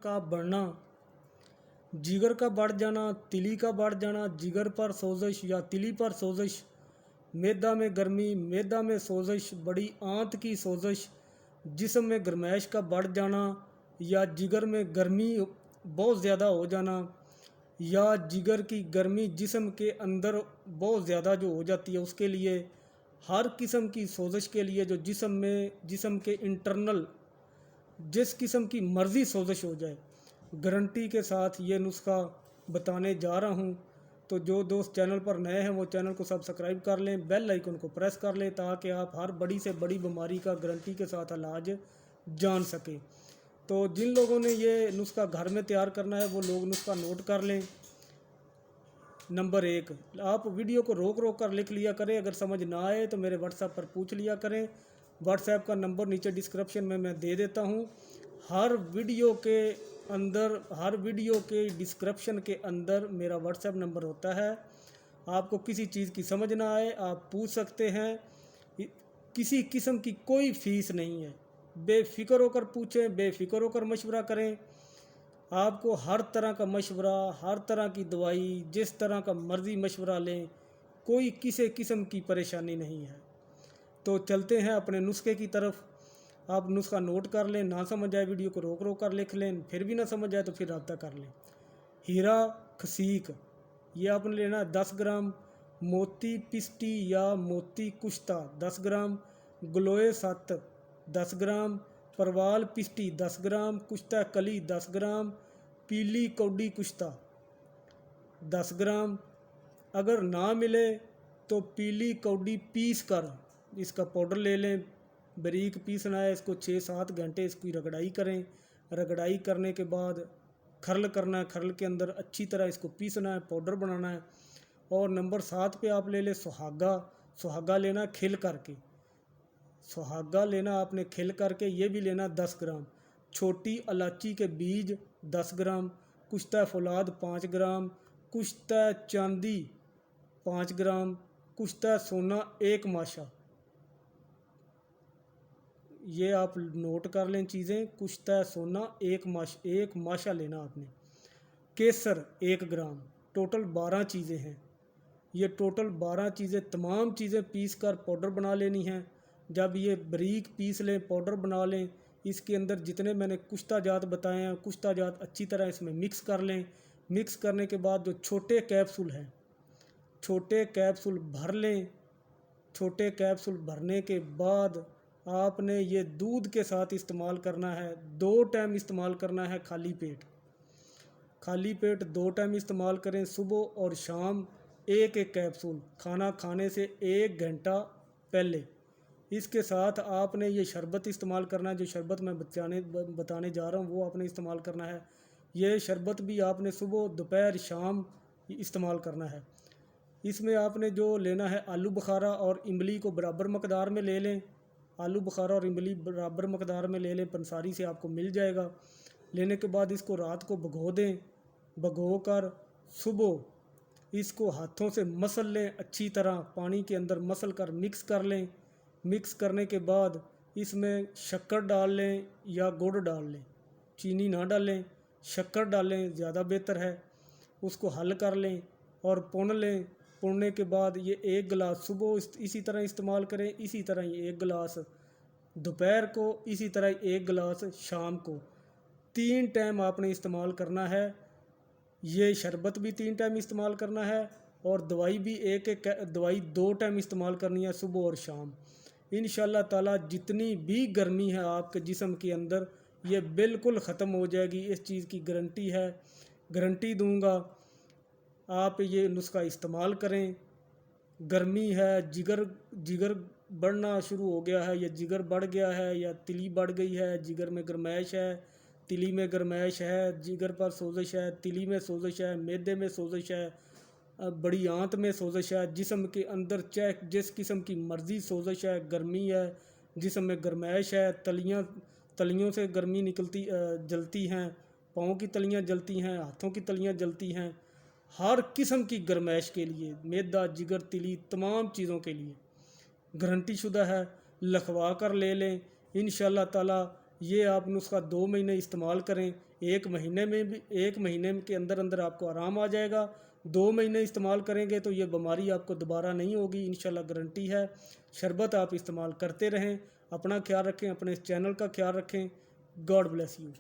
का बढ़ना, जिगर का बढ़ जाना, तिली का बढ़ जाना, जिगर पर सोजिश या तिली पर सोजिश, मैदा में गर्मी, मैदा में सोजिश, बड़ी आंत की सोजिश, जिस्म में गर्माइश का बढ़ जाना या जिगर में गर्मी बहुत ज़्यादा हो जाना या जिगर की गर्मी जिस्म के अंदर बहुत ज़्यादा जो हो जाती है, उसके लिए हर किस्म की सोजिश के लिए जो जिस्म के इंटरनल जिस किस्म की मर्ज़ी सोजिश हो जाए, गारंटी के साथ ये नुस्खा बताने जा रहा हूँ। तो जो दोस्त चैनल पर नए हैं वो चैनल को सब्सक्राइब कर लें, बेल आइकन को प्रेस कर लें ताकि आप हर बड़ी से बड़ी बीमारी का गारंटी के साथ इलाज जान सकें। तो जिन लोगों ने ये नुस्खा घर में तैयार करना है वो लोग नुस्खा नोट कर लें। नंबर 1, आप वीडियो को रोक रोक कर लिख लिया करें, अगर समझ ना आए तो मेरे व्हाट्सएप पर पूछ लिया करें। व्हाट्सएप का नंबर नीचे डिस्क्रिप्शन में मैं दे देता हूँ। हर वीडियो के डिस्क्रिप्शन के अंदर मेरा व्हाट्सएप नंबर होता है। आपको किसी चीज़ की समझ ना आए आप पूछ सकते हैं, किसी किस्म की कोई फ़ीस नहीं है, बेफ़िक्र होकर पूछें, बेफ़िक्र होकर मशवरा करें। आपको हर तरह का मशवरा, हर तरह की दवाई, जिस तरह का मर्ज़ी मशवरा लें, कोई किसी किस्म की परेशानी नहीं है। तो चलते हैं अपने नुस्खे की तरफ। आप नुस्खा नोट कर लें, ना समझ आए वीडियो को रोक रोक कर लिख लें, फिर भी ना समझ आए तो फिर रब्ता कर लें। हीरा खसीक, ये आपने लेना 10 ग्राम, मोती पिस्टी या मोती कुश्ता 10 ग्राम, गलोए 7 10 ग्राम, परवाल पिस्टी 10 ग्राम, कुश्ता कली 10 ग्राम, पीली कौडी कुश्ता 10 ग्राम। अगर ना मिले तो पीली कौडी पीस कर इसका पाउडर ले लें, बारीक पीसना है इसको, 6-7 घंटे इसकी रगड़ाई करें। रगड़ाई करने के बाद खरल करना है, खरल के अंदर अच्छी तरह इसको पीसना है, पाउडर बनाना है। और नंबर 7 पे आप ले लें सुहागा। सुहागा लेना खिल करके, सुहागा लेना आपने खिल करके, ये भी लेना 10 ग्राम। छोटी इलायची के बीज 10 ग्राम, कुश्ता फौलाद 5 ग्राम, कुश्ता चांदी 5 ग्राम, कुश्ता सोना 1 माशा। ये आप नोट कर लें चीज़ें, कुश्ता सोना 1 माशा लेना आपने। केसर 1 ग्राम। टोटल 12 चीज़ें हैं। ये टोटल 12 चीज़ें, तमाम चीज़ें पीस कर पाउडर बना लेनी हैं। जब ये बारीक पीस लें, पाउडर बना लें, इसके अंदर जितने मैंने कुश्ता जात बताए हैं, कुश्ता जात अच्छी तरह इसमें मिक्स कर लें। मिक्स करने के बाद जो छोटे कैप्सूल हैं, छोटे कैप्सूल भर लें। छोटे कैप्सूल भरने के बाद आपने ये दूध के साथ इस्तेमाल करना है। 2 टाइम इस्तेमाल करना है खाली पेट। खाली पेट 2 टाइम इस्तेमाल करें, सुबह और शाम 1-1 कैप्सूल, खाना खाने से 1 घंटा पहले। इसके साथ आपने ये शरबत इस्तेमाल करना है, जो शरबत मैं बताने जा रहा हूँ वो आपने इस्तेमाल करना है। ये शरबत भी आपने सुबह दोपहर शाम इस्तेमाल करना है। इसमें आपने जो लेना है, आलू बुखारा और इमली को बराबर मकदार में ले लें। आलू बुखारा और इमली बराबर मकदार में ले लें, पंसारी से आपको मिल जाएगा। लेने के बाद इसको रात को भिगो दें। भिगो कर सुबह इसको हाथों से मसल लें, अच्छी तरह पानी के अंदर मसल कर मिक्स कर लें। मिक्स करने के बाद इसमें शक्कर डाल लें या गुड़ डाल लें, चीनी ना डालें, शक्कर डालें ज़्यादा बेहतर है। उसको हल कर लें और पुन लें। पुनने के बाद ये 1 गिलास सुबह इसी तरह इस्तेमाल करें, इसी तरह ये 1 गिलास दोपहर को, इसी तरह 1 गिलास शाम को। 3 टाइम आपने इस्तेमाल करना है। ये शरबत भी 3 टाइम इस्तेमाल करना है और दवाई भी दवाई 2 टाइम इस्तेमाल करनी है, सुबह और शाम। इंशाल्लाह ताला जितनी भी गर्मी है आपके जिस्म के अंदर, ये बिल्कुल ख़त्म हो जाएगी। इस चीज़ की गारंटी है, गारंटी दूंगा। आप ये नुस्खा इस्तेमाल करें। गर्मी है, जिगर बढ़ना शुरू हो गया है, या जिगर बढ़ गया है, या तिली बढ़ गई है, जिगर में गर्माइश है, तिली में गर्माइश है, जिगर पर सोजिश है, तिली में सोजिश है, मैदे में सोजिश है, बड़ी आंत में सोजिश है, जिस्म के अंदर चाहे जिस किस्म की मर्ज़ी सोजिश है, गर्मी है, जिस्म में गर्माइश है, तलियों से गर्मी निकलती जलती हैं, पाँव की तलियाँ जलती हैं, हाथों की तलियाँ जलती हैं। हर किस्म की गर्माइश के लिए, मैदा, जिगर, तिली, तमाम चीज़ों के लिए गारंटी शुदा है। लिखवा कर ले लें। इंशाल्लाह ताला ये आप नुस्खा 2 महीने इस्तेमाल करें, 1 महीने में भी 1 महीने के अंदर अंदर आपको आराम आ जाएगा। 2 महीने इस्तेमाल करेंगे तो ये बीमारी आपको दोबारा नहीं होगी, इंशाल्लाह गारंटी है। शरबत आप इस्तेमाल करते रहें। अपना ख्याल रखें, अपने चैनल का ख्याल रखें। God bless you.